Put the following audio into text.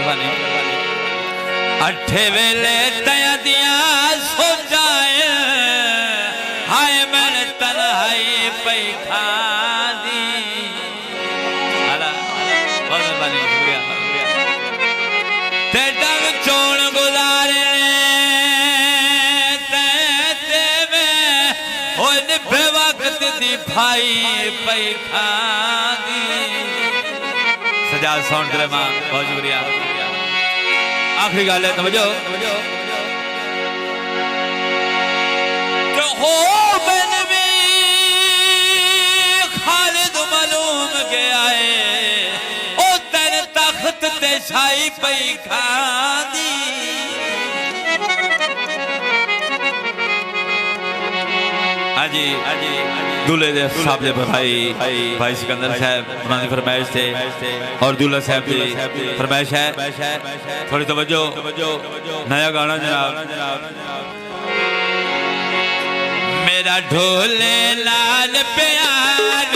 मेहरबानी अठे वेले तया दिया सो जाए हाय मैंने तन्हाई पई खादी आला बहुत मेहरबानी शुक्रिया ते डग चोण गुजारे ते वे हो निभे वक्त दी भाई पई खादी सजाद साउंड करे मां बहुत शुक्रिया आखिरी गल है समझो हो बन भी खालिद मालूम के आए ओ तेन तख्त ते छाई पई खादी हाजी दूल्हे दे साहब दे भाई सिकंदर साहब उन्होंने फरमाइश थे और दूल्हा साहब की फरमाइश है थोड़ी तवज्जो नया गाना जनाब मेरा ढोले लाल प्यार